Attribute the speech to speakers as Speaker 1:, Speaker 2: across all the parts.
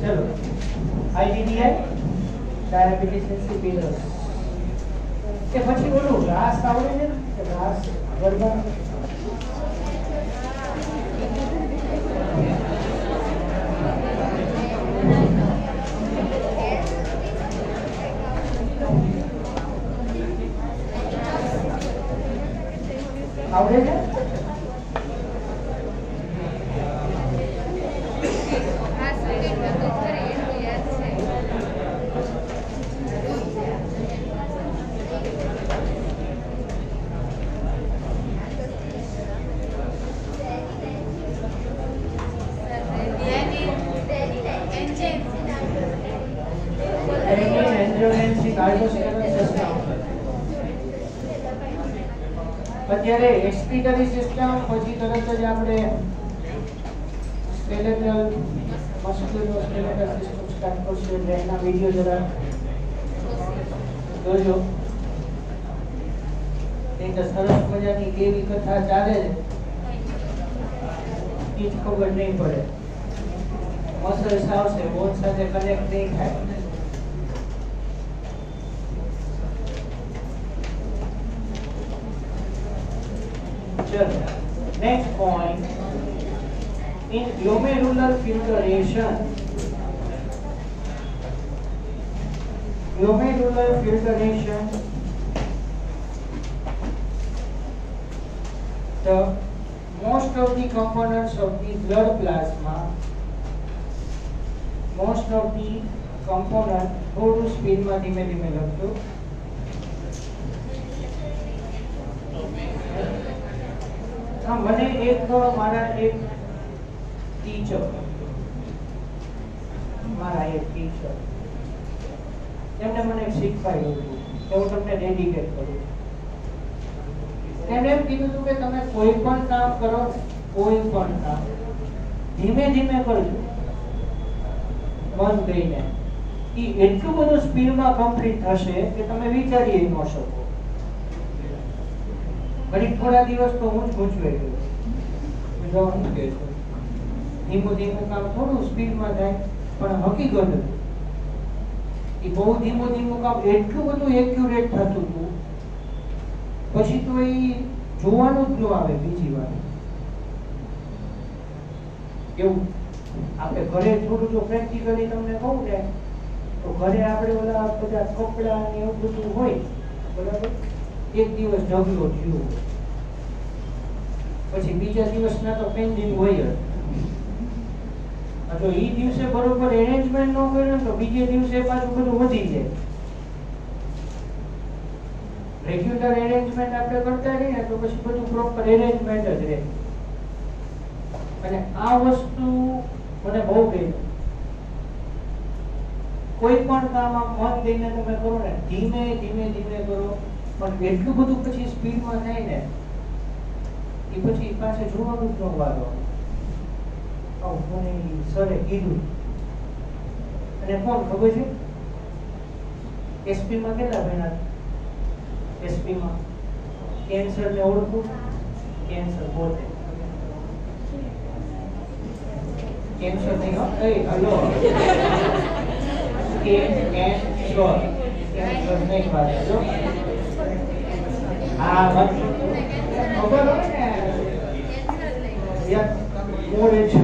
Speaker 1: चलो IDDI diabetes insipidus કે પછી બોલું રાસ આવડે છે કે રાસ ગરબા આવડે છે અત્યારે એક્સપિટરી સિસ્ટમ પછી તરત જ આપણે સ્કેલેટલ મસ્ક્યુલોસ્કેલેટલ સિસ્ટમ સ્ટાર્ટ કરશું એટલે એના વિડિયો જરા જોજો એક સરસ મજાની કેવી કથા ચાલે છે એ જ ખબર નહીં પડે મસલ્સ આવશે બોન સાથે કનેક્ટ નહીં થાય Next point, in glomerular filtration, the most of the components of the blood plasma, થોડું સ્પીડમાં ધીમે ધીમે લખજો મને એક મારા એક ટીચર એમને મને શીખવાડ્યું હતું કે હું તમને ડેડિકેટ કરું એમને એમ કીધું હતું કે તમે કોઈ પણ કામ કરો ધીમે ધીમે કરજો મન દઈને એ એટલું બધું સ્પીડમાં કમ્પ્લીટ થશે કે તમે વિચારી ન શકો ઘણી થોડા દિવસ તો હું જ ગૂંચવાઈ ગયો ધીમું કામ થોડું સ્પીડમાં થાય પણ હકીકત એ બહુ ધીમું કામ એટલું બધું એક્યુરેટ થતું હતું પછી તો એ જોવાનું જ ન આવે બીજી વાર એવું આપણે ઘરે થોડું જો પ્રેક્ટિકલી તમને કહું ને તો ઘરે આપણે ઓલા બધા કપડા ને એવું બધું હોય બરાબર એક દિવસ ઢગલો થયો પછી બીજા દિવસના તો પેન્ડિંગ હોય જ જો ઈ દિવસે બરોબર એરેન્જમેન્ટ ન કર્યું તો બીજે દિવસે પાછું બધું વધી જાય રેગ્યુલર એરેન્જમેન્ટ આપણે કરતા રહીએ તો પછી બધું પ્રોપર એરેન્જમેન્ટ જ રહે અને આ વસ્તુ મને બહુ ગઈ કોઈ પણ કામ આમ મન દઈને તમે કરો ને ધીમે કરો પણ એટલું બધું પછી સ્પીડમાં થાય ને એ પછી પાસે જોવાનું જ ન વારો મને સરે કીધું અને કોણ ખબર છે એસપી માં કેટલા ભણ્યા એસપી માં કેન્સર ને ઓળખું કેન્સર પોતે કેન્સર નહીં હો એ હલો કેન્સર નહીં વાત જો હા વાત ખબર હોય ને યાર મોડે છે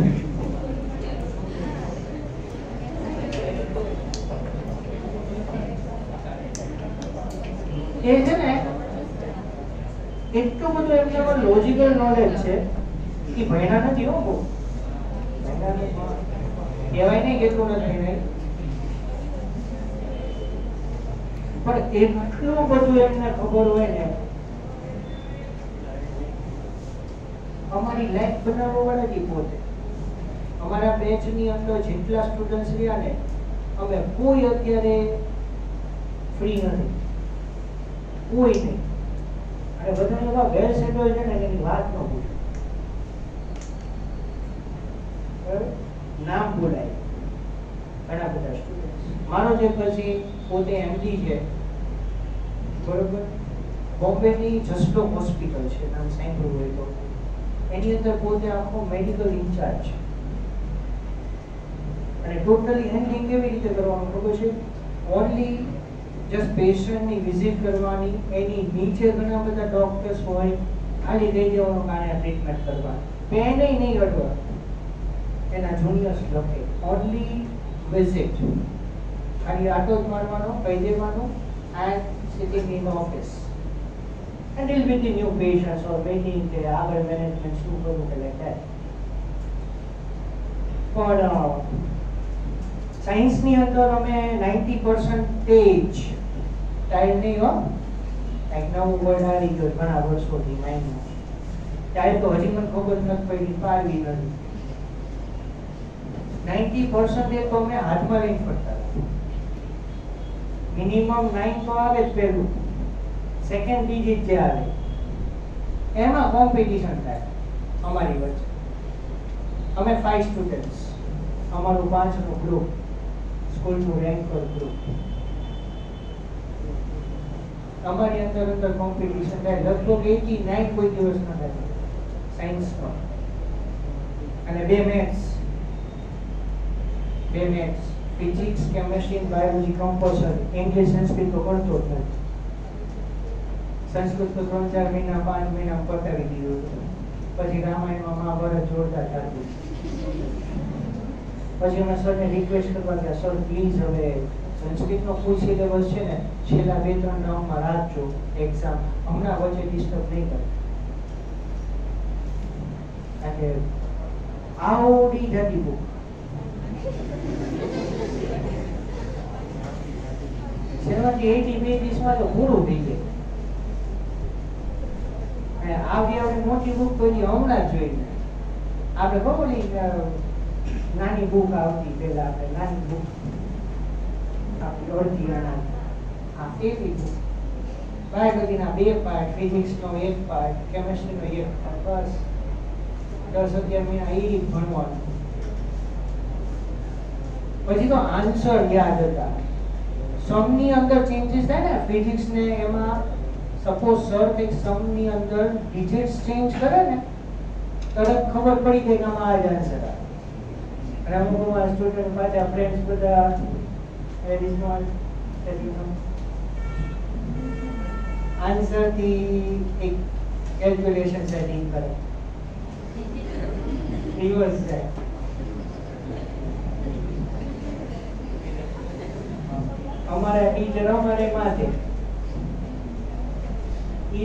Speaker 1: એ છે ને એટલું બધું એમનામાં લોજિકલ નોલેજ છે કે ભણ્યા નથી હો બહુ કહેવાય નહીં કેટલું નથી ભણ્યા પણ એટલું બધું એમને ખબર હોય ને અમારી લાઈફ બનાવવા વાળા જ પોતે અમારા બેચ ની અંદર જેટલા સ્ટુડન્ટ્સ રહ્યા ને અમે કોઈ અત્યારે ફ્રી નથી કોઈ નહીં અને બધા એવા વેલ સેટલ છે ને એની વાત ન પૂછો નામ બોલાય ઘણા બધા સ્ટુડન્ટ્સ મારો જે પછી પોતે એમડી છે બરોબર બોમ્બે ની જસ્ટો હોસ્પિટલ છે નામ સાંભળ્યું હોય તો એની અંદર પોતે આખો મેડિકલ ઇન્ચાર્જ અને ટોટલી હેન્ડલિંગ કેવી રીતે કરવાનું ખબર છે? ઓનલી જસ્ટ પેશન્ટની વિઝિટ કરવાની, એની નીચે ઘણા બધા ડોક્ટર્સ હોય, ખાલી કહી દેવાનું કે આને ટ્રીટમેન્ટ કરવાની, પેન નહીં અડવા, એના જુનિયર્સ લખે, ઓનલી વિઝિટ, ખાલી આટો જ મારવાનો, કહી દેવાનું, and sitting in office and deal with the new patients or waiting કે આગળ મેનેજમેન્ટ શું કરવું કે લાઈક ધેટ. પણ સાયન્સની અંદર અમે 90% ટાઈમ નહીં હો, કંઈક નવું વર્ડ આવી ગયો ઘણા વર્ષોથી માઇન્ડમાં, ટાઈમ તો હજી મને ખબર નથી પડી, પાડવી નથી. 90% તો અમે હાથમાં લઈને ફરતા, મિનિમમ 9 તો આવે જ પહેલું, સેકન્ડ ડિજિટ જે આવે એમાં કોમ્પિટિશન થાય અમારી વચ્ચે. અમે 5 સ્ટુડન્ટ્સ, અમારું 5 નું ગ્રુપ, સ્કૂલનું રેન્કર ગ્રુપ, અમારી અંદર કોમ્પિટિશન થાય. લગભગ 89 કોઈ દિવસ ના થાય સાયન્સમાં, અને 2 maths, physics, chemistry, biology compulsory, English Sanskrit તો કરતો જ નથી. સંસ્કૃત તો 3-4 મહિના 5 મહિના પતાવી દીધું હતું. પછી રામાયણમાં મહાભારત જોરદાર ચાલતું. પછી અમે સરને રિક્વેસ્ટ કરવા ગયા, સર પ્લીઝ હવે સંસ્કૃતનો ફૂલ સિલેબસ છે ને, છેલ્લા 2-3 રાઉન્ડમાં રાખજો એક્ઝામ, હમણાં વચ્ચે ડિસ્ટર્બ નહીં કરે. કારણ કે આવડી જતી બુક 70-80 પેજીસમાં તો પૂરું થઈ જાય. આવી મોટી બુક કોઈ હમણાં જ જોઈ, આપણે ખબર નાની બુક આવતી પેલા, આપણે નાની બુક આપણી અડધી આના એવી બુક, બાયોલોજીના 2 પાર્ટ, ફિઝિક્સનો 1 પાર્ટ, કેમેસ્ટ્રીનો 1 પાર્ટ, બસ 10-11 મહિના એ ભણવાનું. પછી તો આન્સર યાદ હતા. સમની અંદર ચેન્જીસ થાય ને, ફિઝિક્સ ને એમાં સપોઝ સર કંઈક સમની અંદર ડિજિટ્સ ચેન્જ કરે ને, તરત ખબર પડી જાય કે આમાં આ જ આન્સર આવે. અને અમુક અમારા સ્ટુડન્ટ પાછા ફ્રેન્ડ્સ બધા આન્સર થી એક કેલ્ક્યુલેશન સેટિંગ કરે, રિવર્સ જાય. અમારા ટીચર અમારે માથે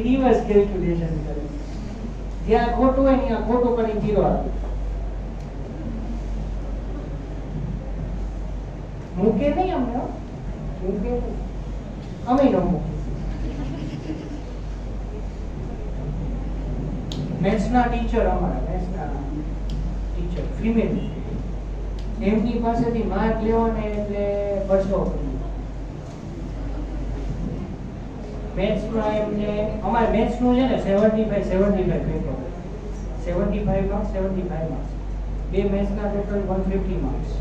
Speaker 1: રિવર્સ કેલ્ક્યુલેશન કરે, જ્યાં ખોટું હોય ત્યાં ખોટું કરી 0 આપે. મૂકે નહીં અમને, મૂકે અમે ન મૂકે. મેથ્સના ટીચર, અમારા મેથ્સના ટીચર ફિમેલ, એમની પાસેથી માર્ક લેવાને એટલે બસો. મેથ્સમાં એમને, અમારે મેથ્સનું છે ને 75 પેપર, 75 માર્ક્સ, 75 માર્ક્સ, 2 મેથ્સના total 150 marks,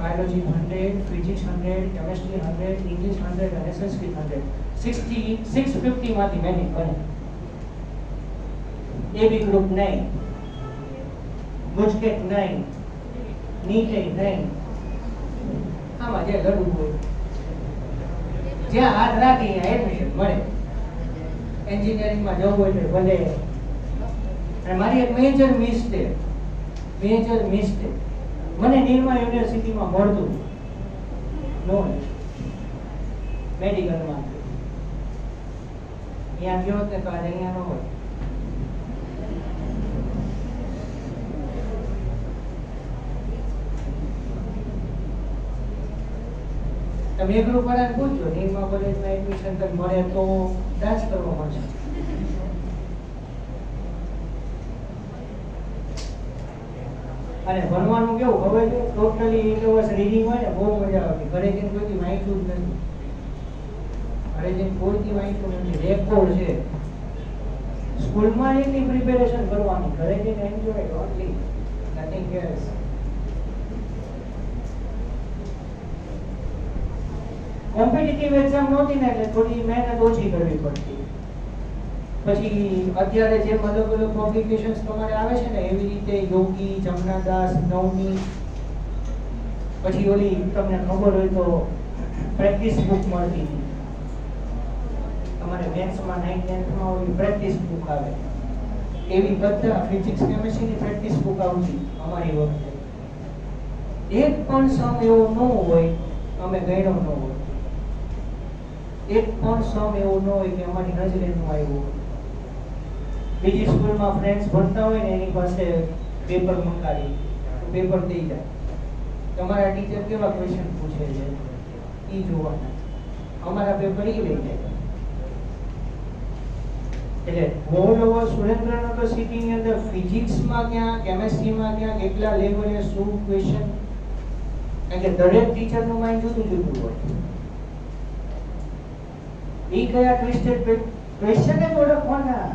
Speaker 1: biology 100, physics 100, chemistry 100, English 100 અને સંસ્કૃત 100. 650 માંથી મેનેજ બને. એબી ગ્રુપ 9, ગુજકેટ 9, નીટે 9. આમાં જે લડવું હોય, જ્યાં હાથ રાખી ત્યાં એડમિશન મળે. એન્જિનિયરિંગમાં જવું હોય તો ભલે. અને મારી એક મેજર મિસ્ટેક, મને નિરમા યુનિવર્સિટીમાં મળતું નોન મેડિકલમાં, ત્યાં ગયો ને તો આજે અહીંયા ન હોય. તમે એક ગ્રુપ વાળાને પૂછજો, નિરમા કોલેજમાં એડમિશન મળે તો ડાન્સ કરવા મળશે. અને ભણવાનું કેવું ખબર છે, ટોટલી ઇન્ટરવર્સ રીડિંગ હોય ને, બહુ મજા આવતી. ઘરે જઈને કોઈથી વાંચ્યું જ નથી, રેકોર્ડ છે. સ્કૂલમાં એટલી પ્રિપેરેશન કરવાની, ઘરે જઈને enjoy only, nothing else. Competitive exam નહોતી ને એટલે થોડી મહેનત ઓછી કરવી પડતી. પછી અત્યારે જે અલગ અલગ પબ્લિકેશન્સ તમારે આવે છે ને, એવી રીતે યોગી, જમનાદાસ, નવની, પછી ઓલી તમને ખબર હોય તો પ્રેક્ટિસ બુક મળતી હતી તમારે મેથ્સમાં 9th 10th માં ઓલી પ્રેક્ટિસ બુક આવે એવી બધા ફિઝિક્સ કેમેસ્ટ્રીની પ્રેક્ટિસ બુક આવતી અમારી વખતે એક પણ સમ એવો ન હોય અમે ગણ્યો ન હોય એક પણ સમ એવો ન હોય કે અમારી નજરે ન આવ્યો હોય બીજી સ્કૂલમાં ફ્રેન્ડ્સ ભણતા હોય ને એની પાસે પેપર મંગાવી પેપર દઈ જાય તમારા ટીચર કેવા ક્વેશ્ચન પૂછે છે એ જોવાના અમારા પેપર એ લઈ જાય એટલે ઓલ ઓવર સુરેન્દ્રનગર સિટીની અંદર ફિઝિક્સમાં ક્યાં કેમેસ્ટ્રીમાં ક્યાં કેટલા લેવલે શું ક્વેશ્ચન કારણ કે દરેક ટીચરનું માઇન્ડ જુદું જુદું હોય એ કયા ટ્વિસ્ટેડ ક્વેશ્ચન જ ઓળખવાના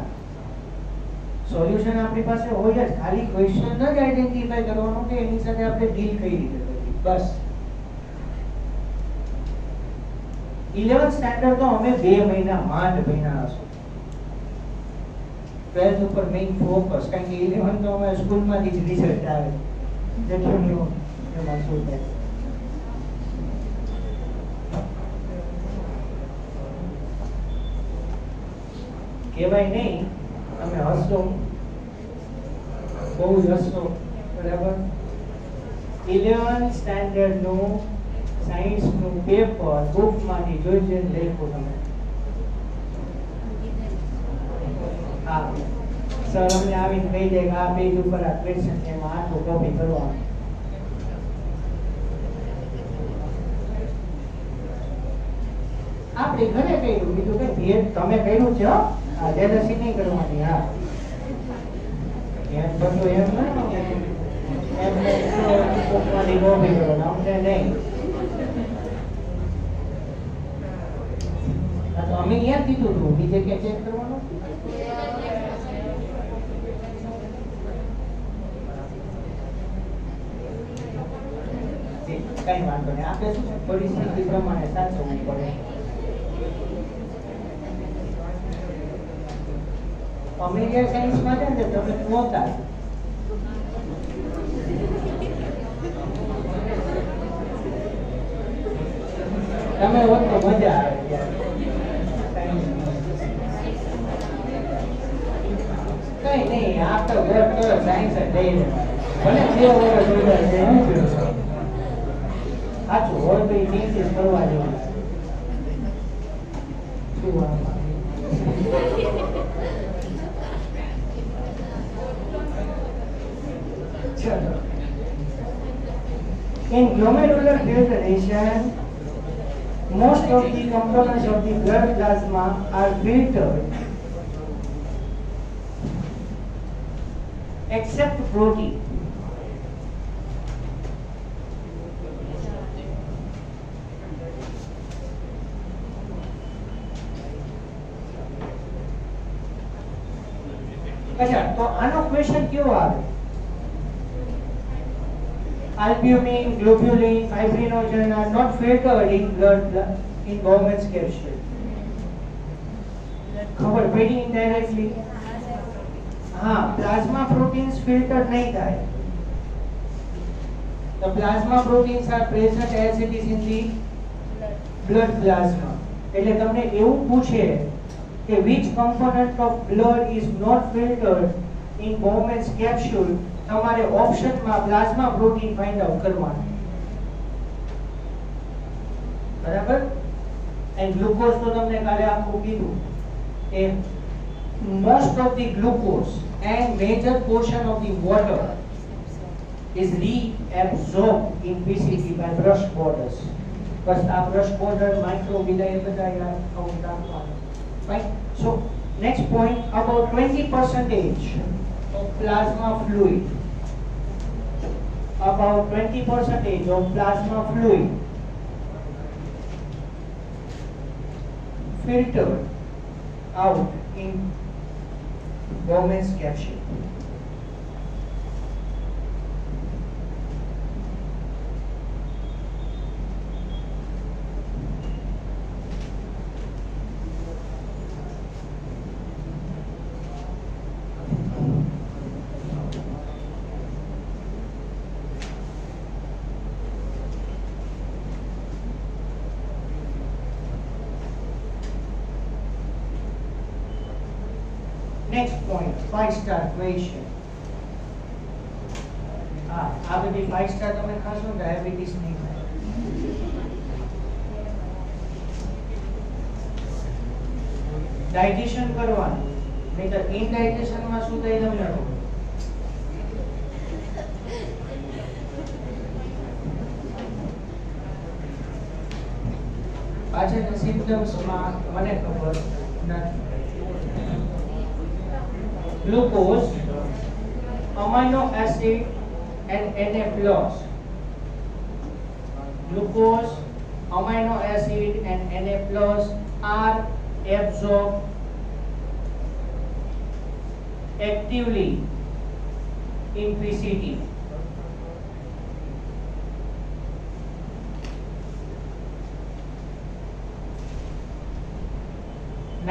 Speaker 1: સોલ્યુશન આપણી પાસે હોય જ ખાલી ક્વેશ્ચન જ આઈડેન્ટિફાઈ કરવાનો કે એની સાથે આપણે ડીલ કઈ રીતે કરવી બસ 11th સ્ટાન્ડર્ડ તો અમે 2 મહિના માંડ ભણ્યા હશું 12th ઉપર મેઇન ફોકસ કારણ કે 11th તો અમે સ્કૂલમાંથી જ રિઝલ્ટ આવે જેટલું એમાં શું થાય કહેવાય નહીં તમે હસો બહુ જ હસો બરાબર 11th સ્ટાન્ડર્ડ નું સાયન્સ નું પેપર બુક માંથી જોઈને લખો તમે હા સર અમને આવીને કહી દે કે આ પેજ ઉપર આ ક્વેશ્ચન છે એમાં આટલું કોપી કરવાનું આપણે ઘરે કર્યું બીજું કઈ ભેદ તમે કર્યું છે હો આ જેલસી નહીં કરવાની હા એમ બધું એમ ના એમને કોપવાની કોપી કરવાનું અમને નહીં તો અમે અહીંયા કીધું હતું બીજે ક્યાં ચેક કરવાનું કઈ વાંધો નહીં આપણે શું પરિસ્થિતિ પ્રમાણે સાચવવું પડે અમે જે સાયન્સમાં છે ને તમે નહોતા તમે હોત તો મજા આવે કઈ નહીં આ તો ઘર તો સાયન્સ જ લઈને ભલે 2 વર્ષ જોયા છે સાચું હોય તો એ થિંકિંગ કરવા જેવું In glomerular filtration, most of the components of the blood plasma are filtered except protein. अच्छा तो आनो क्वेश्चन क्यों आवे albumin globulin fibrinogen are not filtered in blood in Bowman's capsule खबर पड़ी indirectly हाँ plasma proteins filtered नहीं થાય the plasma proteins are present as it is in the blood plasma એટલે તમને એવું પૂછે કે which component of blood is not filtered in Bowman's capsule તમારે ઓપ્શનમાં પ્લાઝ્મા પ્રોટીન ફાઇન્ડ આઉટ કરવાનું બરાબર એન્ડ ગ્લુકોઝ તો તમને કાલે આખું કીધું કે most of the glucose and major portion of the water is reabsorbed in PCT by brush borders બસ આ brush border microvilli એ બધા યાદ કાઉન્ટ રાખવાનું right so next point about 20% of plasma fluid about 20% of plasma fluid filtered out in Bowman's capsule Next point, 5-star question. આ બધી 5 star તમે ખાશો ને diabetes નહીં થાય. ડાયજેશન કરવાનું, નહીતર ઇનડાયજેશન માં શું થાય તમને ખબર? પાછળના સિમ્પટમ્સ માં મને ખબર નથી. Glucose, amino acid and Na+. Glucose, amino acid and Na+ are absorbed actively in PCT.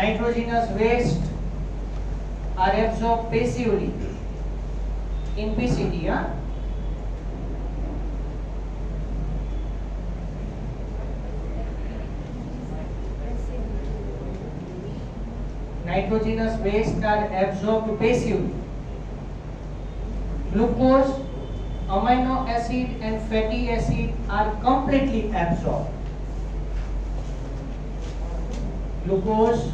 Speaker 1: Nitrogenous waste are absorbed passively in PCT. Nitrogenous waste are absorbed passively. Glucose, amino acid and fatty acid are completely absorbed. Glucose,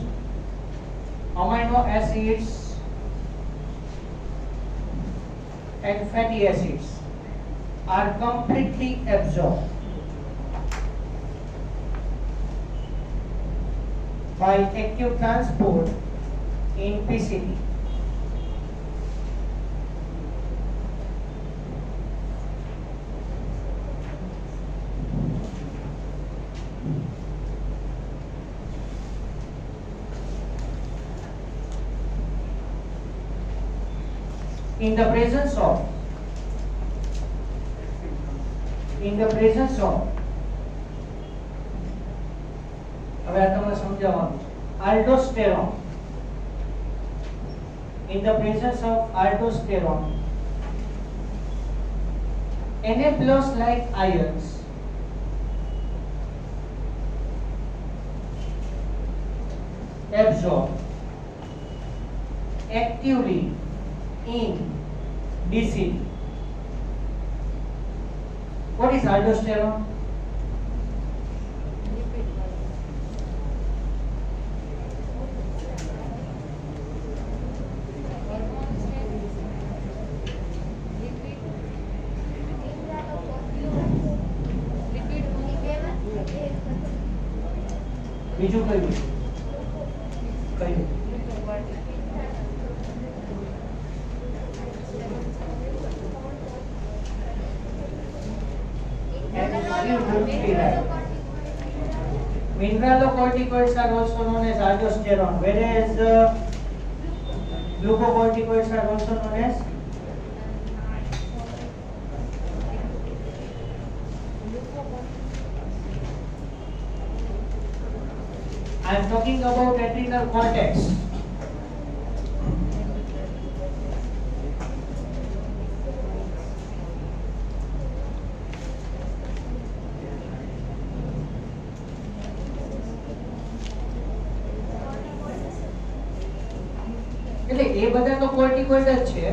Speaker 1: amino acids and fatty acids are completely absorbed by active transport in PCT. In the presence of હવે આ તમને સમજાવવાનું છે. Aldosterone, in the presence of aldosterone, Na+ like ions absorb actively in DCT. What is aldosterone? બીજું કયું કયું Mineralocorticoids are also known as aldosterone, whereas glucocorticoids are also known as I am talking about adrenal cortex. એટલે એ બધા તો કોર્ટિકોઇડ જ છે.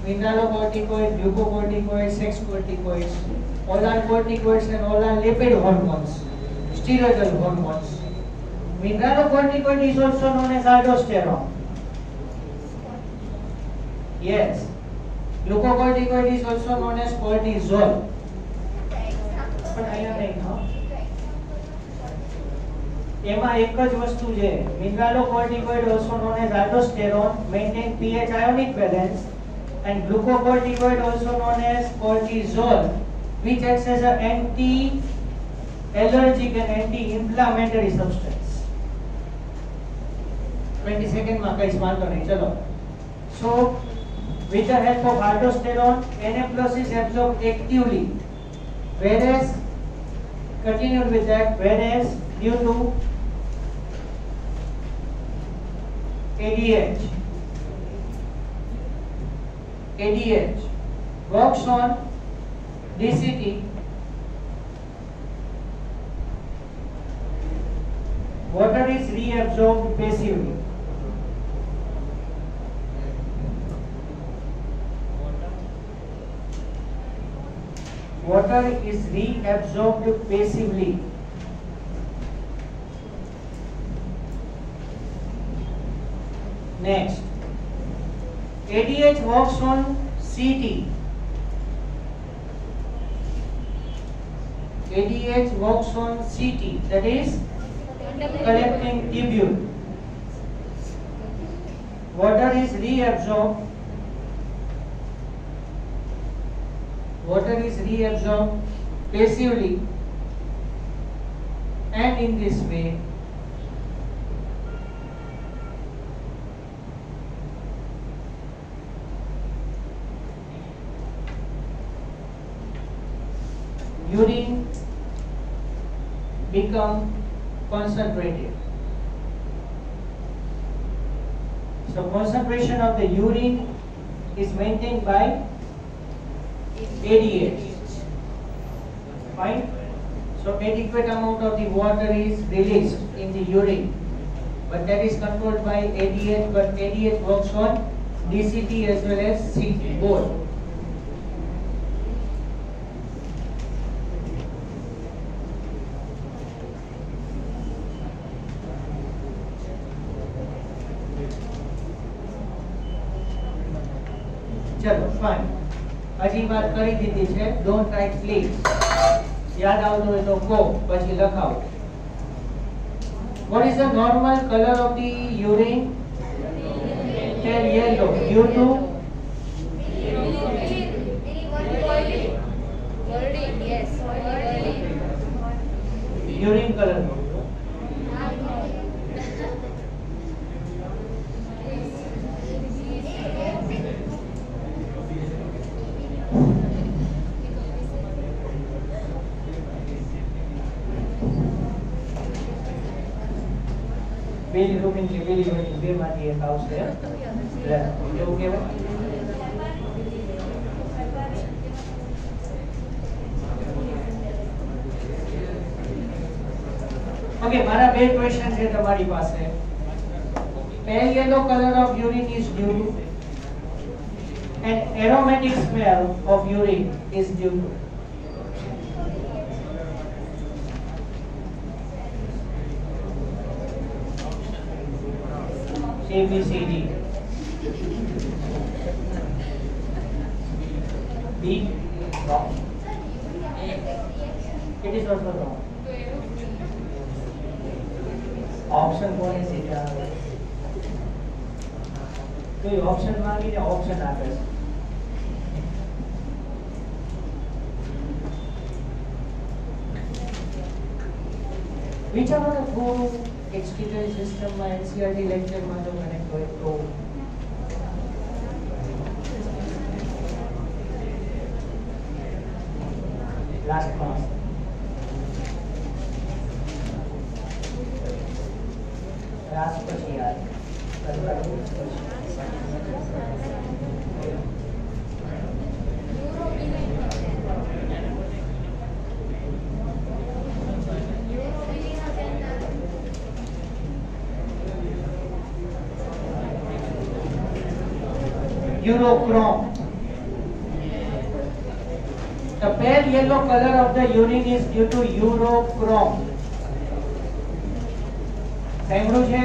Speaker 1: મિનરલોકોર્ટિકોઇડ, ગ્લુકોકોર્ટિકોઇડ, sex કોર્ટિકોઇડ્સ, all are corticoids and all are lipid hormones, steroidal hormones. Mineralocorticoid is also known as aldosterone. Yes. Glucocorticoid is also known as cortisol. પણ અહીંયા નહીં હો. એમાં એક જ વસ્તુ છે. Mineralocorticoid also known as aldosterone maintain pH ionic balance, and glucocorticoid also known as cortisol, which acts as an anti-allergic and anti-inflammatory substance. 20 seconds માં કઈશ વાંધો નહીં. ચલો. So with the help of aldosterone, Na+ is absorbed actively, whereas continued with that, whereas due to ADH works on DCT, water is reabsorbed passively. water is reabsorbed passively. Next, ADH works on CT. ADH works on CT, that is collecting tubule. Water is reabsorbed. Water is reabsorbed passively, and in this way urine become concentrated. So concentration of the urine is maintained by ADH. Fine. So adequate amount of the water is released in the urine, but that is controlled by ADH. But ADH works on DCT as well as CT both. चलो fine हजी बात કરી દીધી છે don't right please યાદ આવતો હોય તો કો પછી લખાવો What is the normal color of the urine? Tell yellow due to urine color. Bilirubin બે માંથી એક આવશે એવું કહેવાય ઓકે મારા બે ક્વેશ્ચન છે તમારી પાસે pale yellow color of urine is due to and aromatic smell of urine is due to A, B, C, D. B, wrong. It is also wrong. Option કોને સીધા આવે તો એ ઓપ્શન માંગીને ઓપ્શન આપે છે વિચારો તો एक्सटीरियर सिस्टम में NCERT lecture में जो कनेक्ट होए तो लास्ट क्लास क्लास પછી यार Urochrome. The pale yellow color of the urine is due to urochrome. સાંભળ્યું છે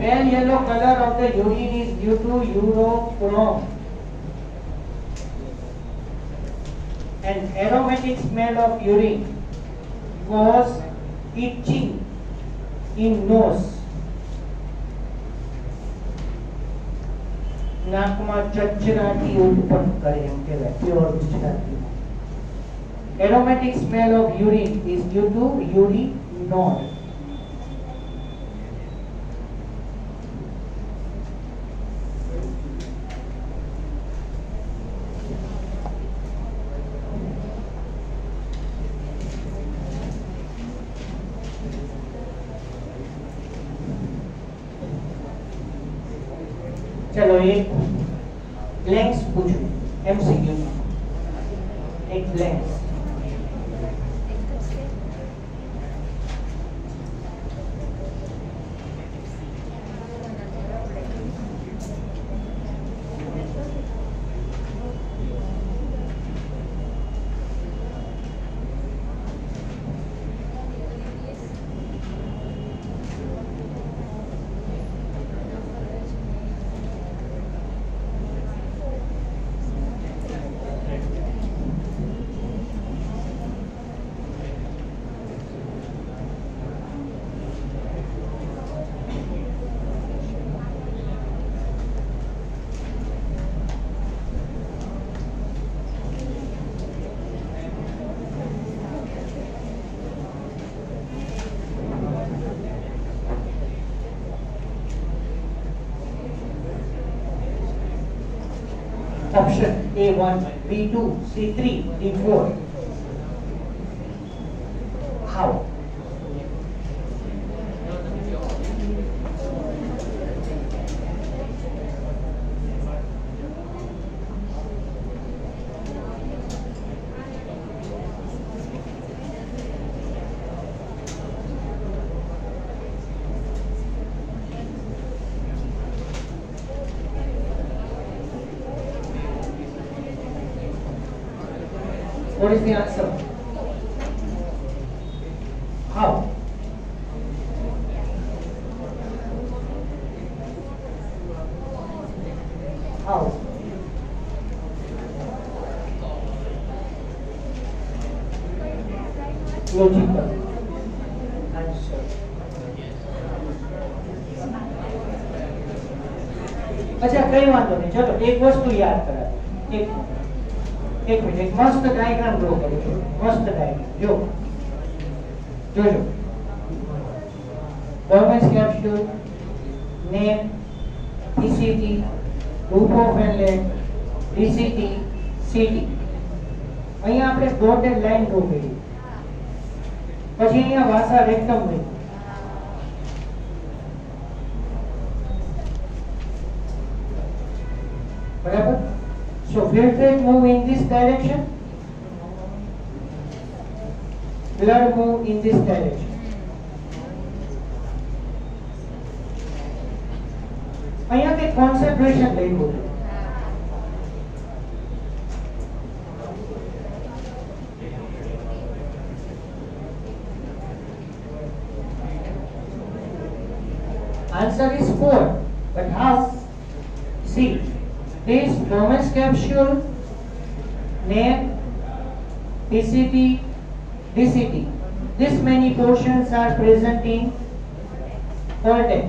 Speaker 1: pale yellow color of the urine is due to urochrome and aromatic smell of urine cause itching in nose નાકમાં ચચરાટી ઉત્પન્ન કરે એમ કહેવાય pure Gujarati aromatic smell of urine is due to urinol चलो एक blanks पूछूं MCQ में, एक blanks. Option A1, B2, C3, D4. How? What is the answer? How? How? Logical answer. अच्छा कई वांधो नहीं, चलो एक वस्तु याद करा, एक मिनट मस्त डायग्राम ड्रॉ करो છો, મસ્ત ડાયગ્રામ જો જોજો government capsule name PCT group of inlet DCT CT અહીંયા આપણે ડોટેડ લાઈન ડ્રો કરી, પછી અહીંયા વાસા રેક્ટમ હોય, બરાબર? So filtrate move in this direction, blood move in this direction. અહીંયા કે concentration લખ્યું છે, answer is 4, but how? See, this Bowman's capsule, name, PCT, DCT. This many portions are present in cortex,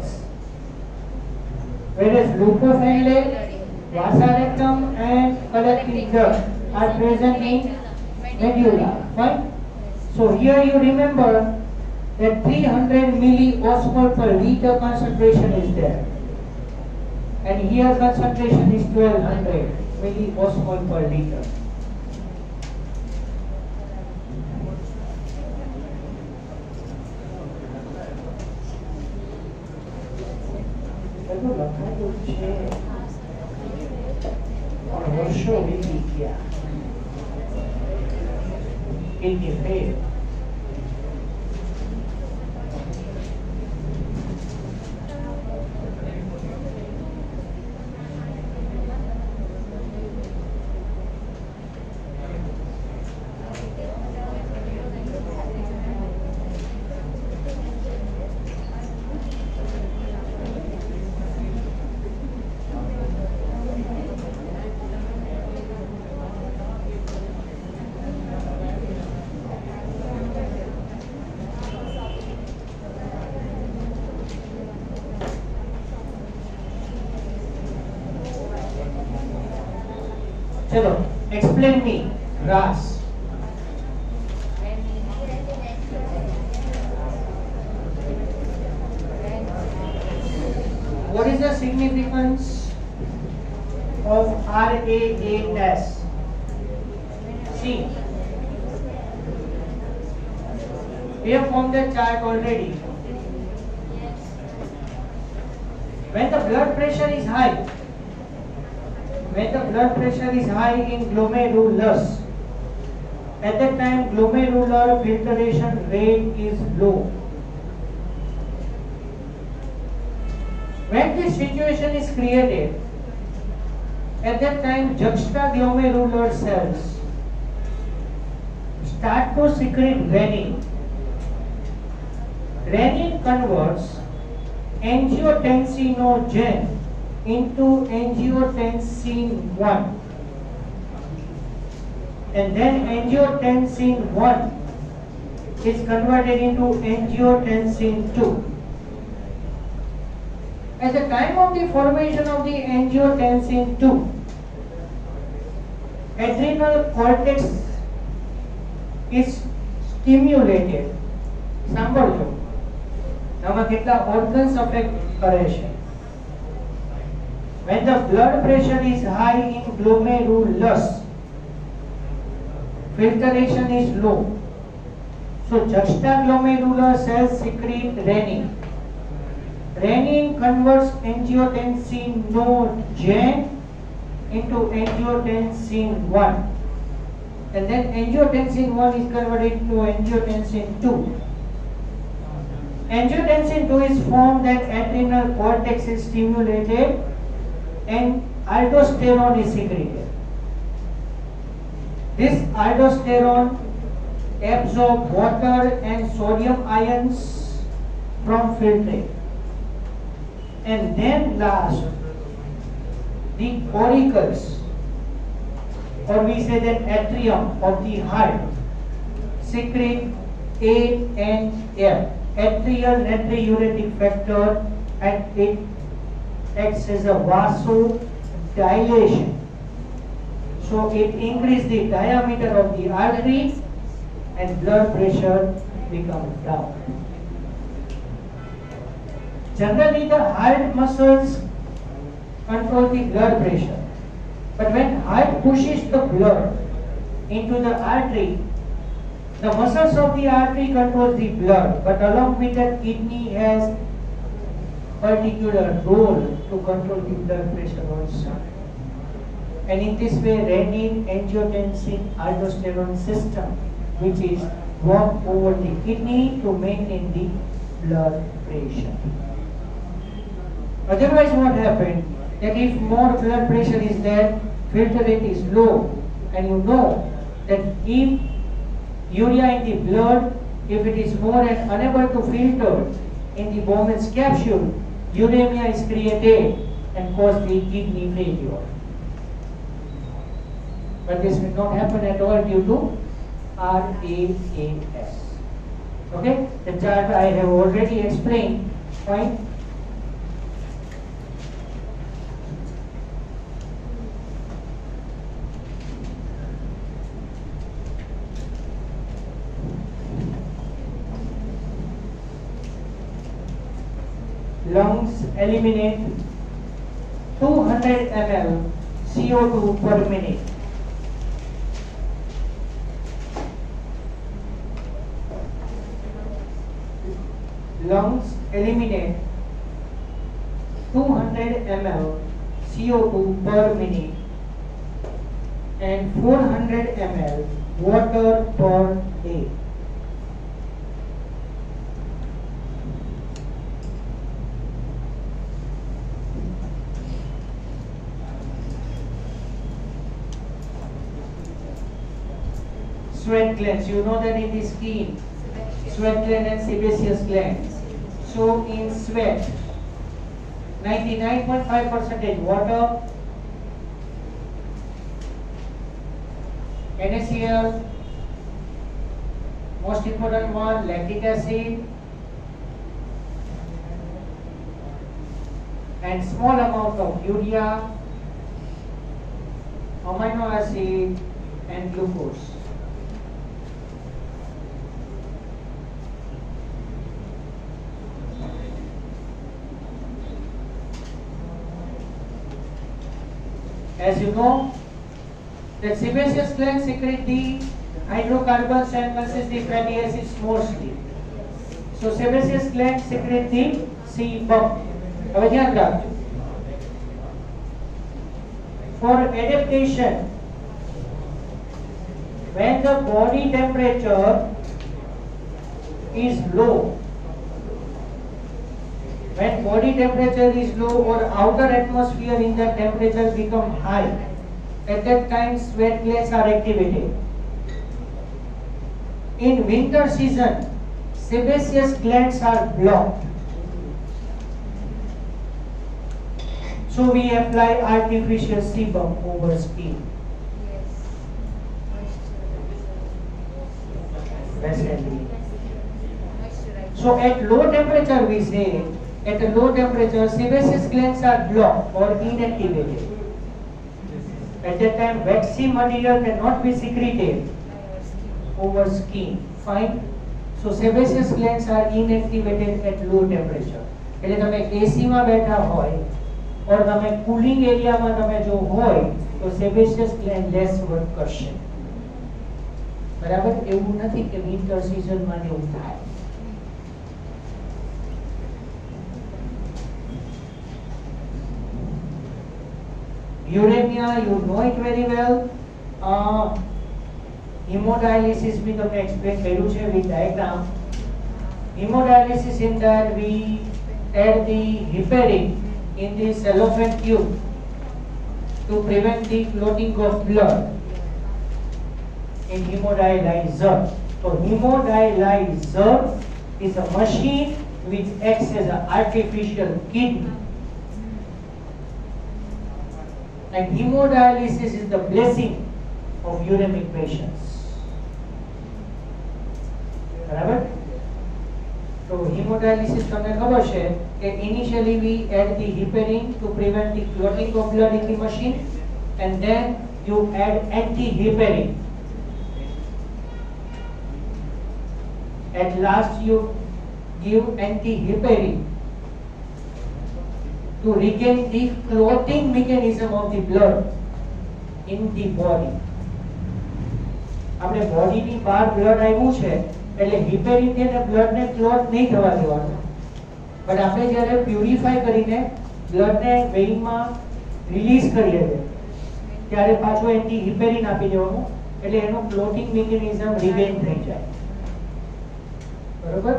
Speaker 1: whereas loop of inlet, vasa rectum and collecting duct are present in medulla. Fine. So here you remember that 300 milliosmol per liter concentration is there. And here concentration is 1200 milliosmol per liter. બધું લખાયું છે પણ વર્ષો વીતી ગયા, એની ફેર चलो explain me RAS. What is the significance of RAAS? See, we have formed the chart already. When the blood pressure is high, when the blood pressure is high in glomerulus, at that time glomerular filtration rate is low. When this situation is created, at that time juxtaglomerular cells start to secrete renin. Renin converts angiotensinogen into angiotensin 1, and then angiotensin 1 is converted into angiotensin 2. At the time of the formation of the angiotensin 2, adrenal cortex is stimulated. સાંભળજો, આમાં કેટલા organs affect કરે છે. When the blood pressure is high in glomerulus, filtration is low, so juxtaglomerular cells secrete renin. Renin converts angiotensinogen into angiotensin 1, and then angiotensin 1 is converted to angiotensin 2. Angiotensin 2 is formed and adrenal cortex is stimulated and aldosterone is secreted. This aldosterone absorbs water and sodium ions from filtrate. And then last, the auricles, or we say that atrium of the heart, secrete ANF, atrial natriuretic factor, and it acts as a vasodilation. So it increases the diameter of the artery and blood pressure becomes down. Generally, the heart muscles control the blood pressure, but when heart pushes the blood into the artery, the muscles of the artery control the blood, but along with that, kidney has particular role to control the blood pressure also. And in this way, renin, angiotensin, aldosterone system, which is work over the kidney to maintain the blood pressure. Otherwise, what happened? That if more blood pressure is there, filter rate is low, and you know that if urea in the blood, if it is more and unable to filter in the Bowman's capsule, uremia is created and cause the kidney failure. But this will not happen at all due to RAAS. Okay, the chart I have already explained. Fine. Lungs eliminate 200 ml CO2 per minute. Lungs eliminate 200 ml CO2 per minute and 400 ml water per day. Sweat glands, you know that in the skin, sweat gland and sebaceous gland. So in sweat, 99.5% water, NaCl, most important one, lactic acid, and small amount of urea, amino acid, and glucose. As you know, that sebaceous glands secrete the hydrocarbons and consist the fatty acids mostly. So sebaceous glands secrete the sebum. હવે ધ્યાન રાખજો. For adaptation, when the body temperature is low, when body temperature is low or outer atmosphere in the temperature become high, at that time sweat glands are activated. In winter season, sebaceous glands are blocked. So we apply artificial sebum over skin. So at low temperature we say, at a low temperature sebaceous glands are blocked or inactivated. At that time waxy material cannot be secreted over skin. Fine. So sebaceous glands are inactivated at low temperature. એટલે તમે AC માં બેઠા હોય or તમે cooling area માં તમે જો હોય તો sebaceous gland less work કરશે. બરાબર? એવું નથી કે winter season માં એવું થાય. Uremia, you know it very well. Hemodialysis we તમને explain કર્યું છે with diagram. Hemodialysis in that we add the heparin in the cellophane tube to prevent the clotting of blood in hemodialyzer. So hemodialyzer is a machine which acts as an artificial kidney. And hemodialysis is the blessing of uremic patients. બરાબર? So hemodialysis તમને ખબર છે કે initially we add the heparin to prevent the clotting of blood in the machine, and then you add anti-heparin. At last you give anti-heparin to regain the clotting mechanism of the blood in the body. આપણે બોડીની બહાર blood આવ્યું છે એટલે હિપેરિન થી બ્લડને clot નહીં થવા દેવાનું, but આપણે જ્યારે પ્યુરિફાઈ કરીને બ્લડને વેઇનમાં રિલીઝ કરીએ છીએ ત્યારે પાછું એન્ટી હિપેરિન આપી દેવાનું એટલે એનું ક્લોટિંગ મિકેનિઝમ રિગેન થઈ જાય. બરોબર?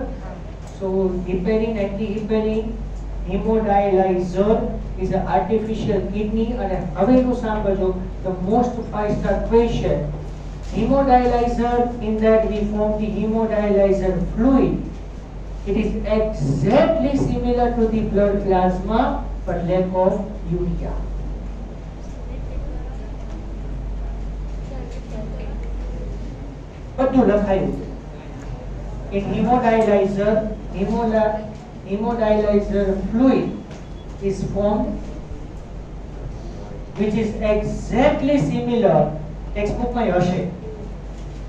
Speaker 1: સો હિપેરિન, anti હિપેરિન, hemodialyzer is an artificial kidney. અને હવે નું સાંભળજો, the most 5-star question. Hemodialyzer, in that we form the hemodialyzer fluid. It is exactly similar to the blood plasma but lack of urea. બધું લખાયું છે. In hemodialyzer fluid is formed which is exactly similar, textbook માં હશે,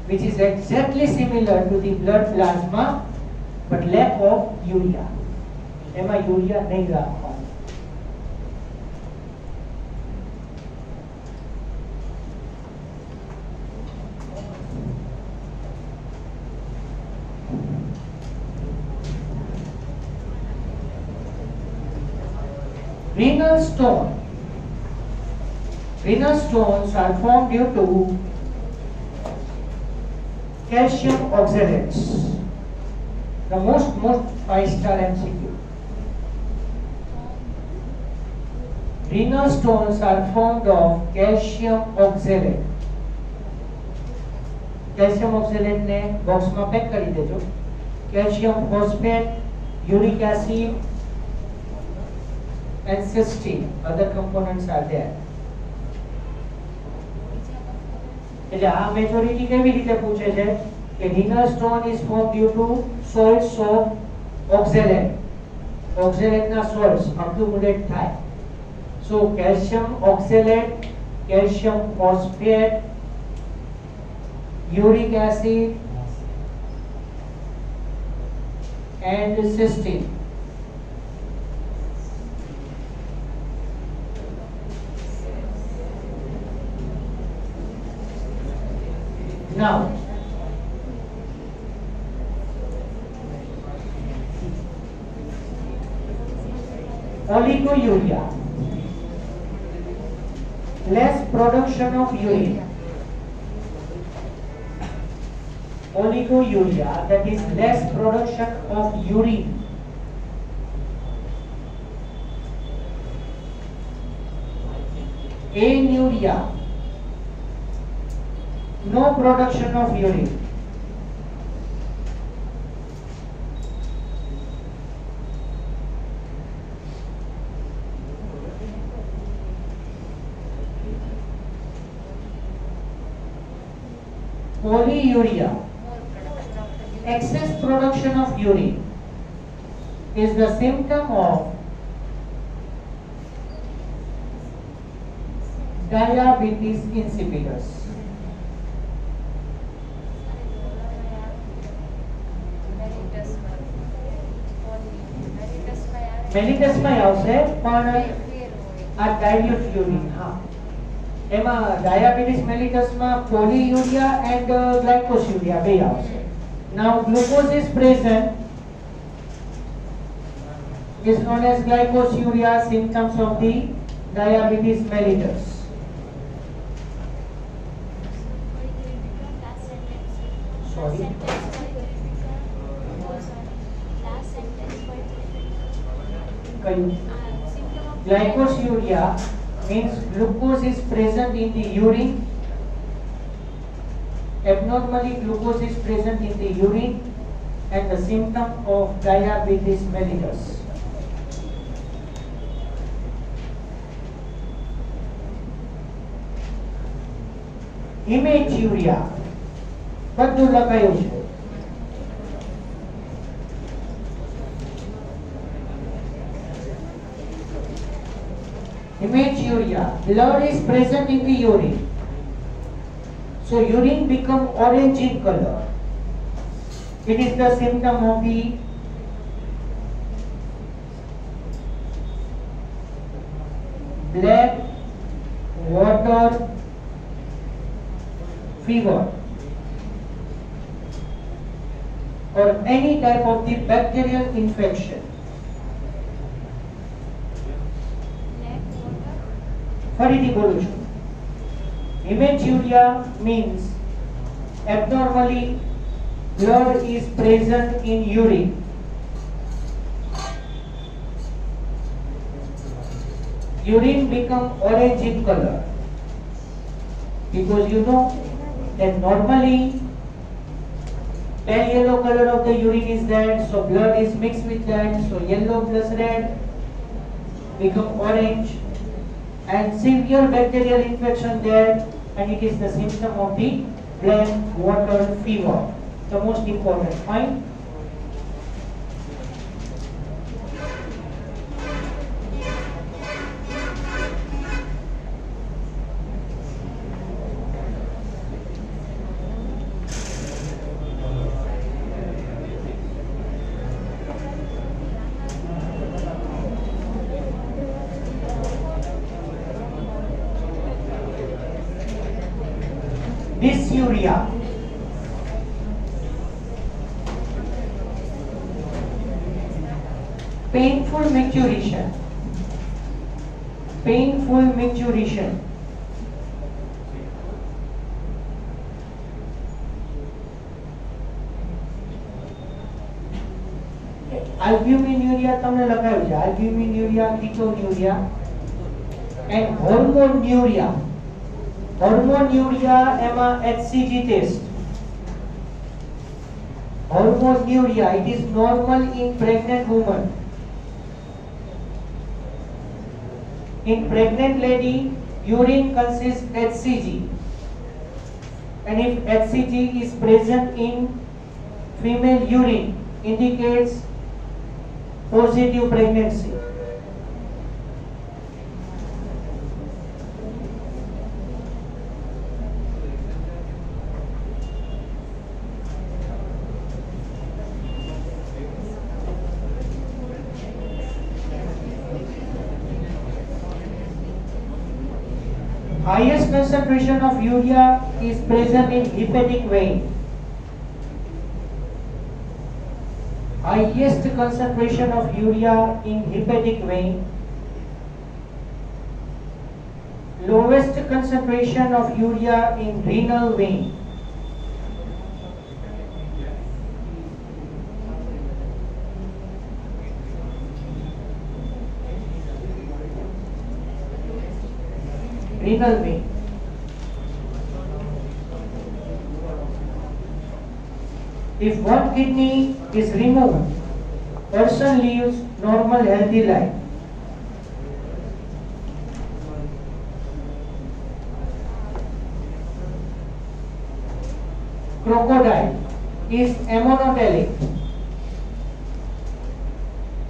Speaker 1: which is exactly similar to the blood plasma but lack of urea. એમાં urea નહીં રાખવાનું. Renal stone. Renal stones are formed due to calcium oxalates. The most 5-star MCQ. Renal stones are formed of calcium oxalate. Calcium oxalate ने box में pack कर दीजिए. Calcium phosphate, uric acid, and cysteine. Other components are there. એટલે આ majority કેવી રીતે પૂછે છે કે renal stone is formed due to salts of oxalate. Oxalate ના salts accumulate થાય. So calcium oxalate, calcium phosphate, uric acid and cysteine. Now, oliguria. less production of urine. Oliguria, that is less production of urine. Anuria, no production of urine. Polyuria, excess production of urine, is the symptom of diabetes insipidus. Mellitus માં આવશે પણ આ dilute urine. હા, એમાં diabetes mellitus માં polyuria and glycosuria બે આવશે. Now glucose is present, is known as glycosuria, symptoms of the diabetes mellitus. Sorry. Glycosuria means glucose is present in the urine. Abnormally, glucose is present in the urine and the symptom of diabetes mellitus. Hematuria, બધું લખાયું છે. Hematuria, blood is present in the urine. So urine become orange in color. It is the symptom of the black water fever or any type of the bacterial infection. ફરીથી બોલું છું. Hematuria means abnormally blood is present in urine. Urine become orange in color because you know that normally pale yellow color of the urine is there, so blood is mixed with that, so yellow plus red become orange, and severe bacterial infection there, and it is the symptom of the black water fever, the most important. Fine. Dysuria, painful micturition, painful micturition. Albuminuria તમને લખાયું છે, albuminuria, ketonuria and hormonuria. Hormonuria એમાં HCG test. Hormonuria, it is normal in pregnant woman. In pregnant lady, urine consists HCG, and if HCG is present in female urine, indicates positive pregnancy. Highest concentration of urea is present in hepatic vein. Highest concentration of urea in hepatic vein. lowest concentration of urea in renal vein. Renal vein. If one kidney is removed, person lives normal healthy life. Crocodile is ammonotelic.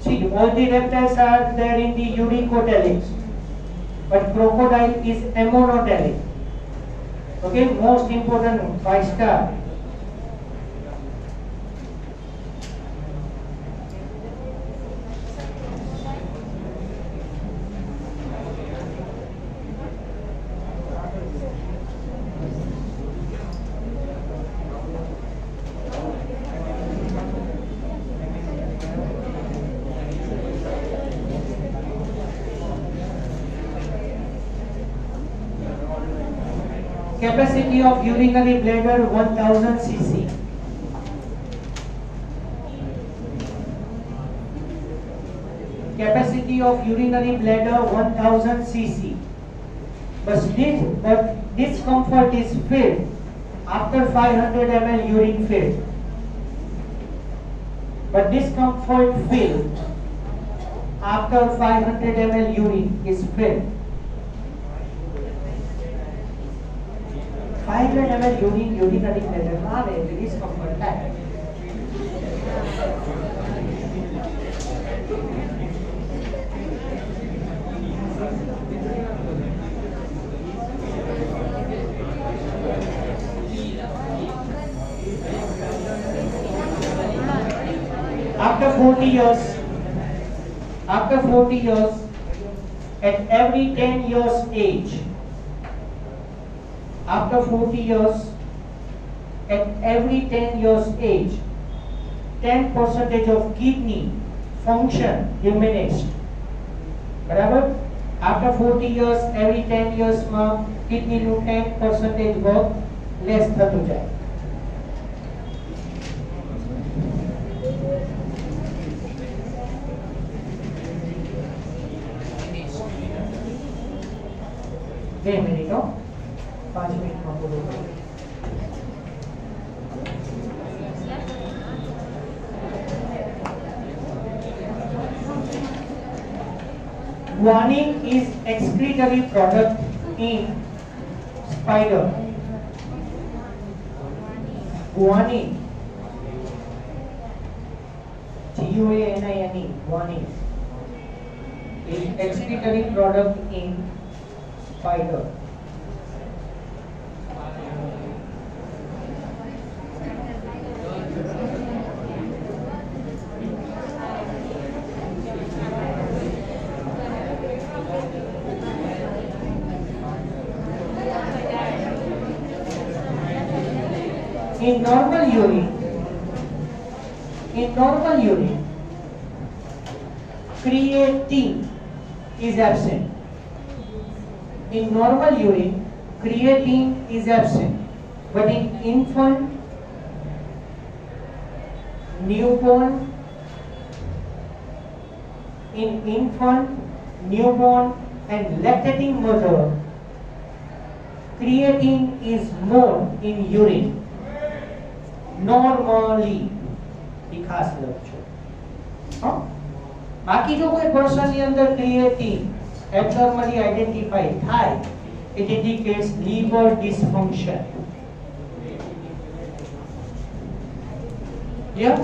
Speaker 1: See, all the reptiles are there in the uricotelics, but crocodile is ammonotelic. Okay, most important 5-star. Capacity of urinary bladder 1000 cc. Capacity of urinary bladder 1000 cc. But this comfort is filled after 500 ml urine filled. But this comfort filled after 500 ml urine is filled. 500 ml urinary bladder માં discomfort થાય. After 40 years, at every 10 years age, after 40 years, at every 10 years age, 10% of kidney function diminished. Barabar? After 40 years, every 10 years માં kidney નું 10% work less થતું જાય. બે minute 5 મિનિટમાં પૂરું કરું. Guanine is excretory product in spider. Guanine, Guanine, guanine is excretory product in spider. In normal urine, creatine is absent. In normal urine, creatine is absent, but in infant, newborn, and lactating mother, creatine is more in urine. Normally, ખાસ લખજો. બાકી જો કોઈ person ની અંદર creatine abnormally identified થાય, it indicates liver dysfunction. Yeah.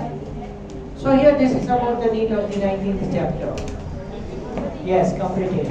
Speaker 1: So here this is about the need of the 19th chapter. Yes, completed.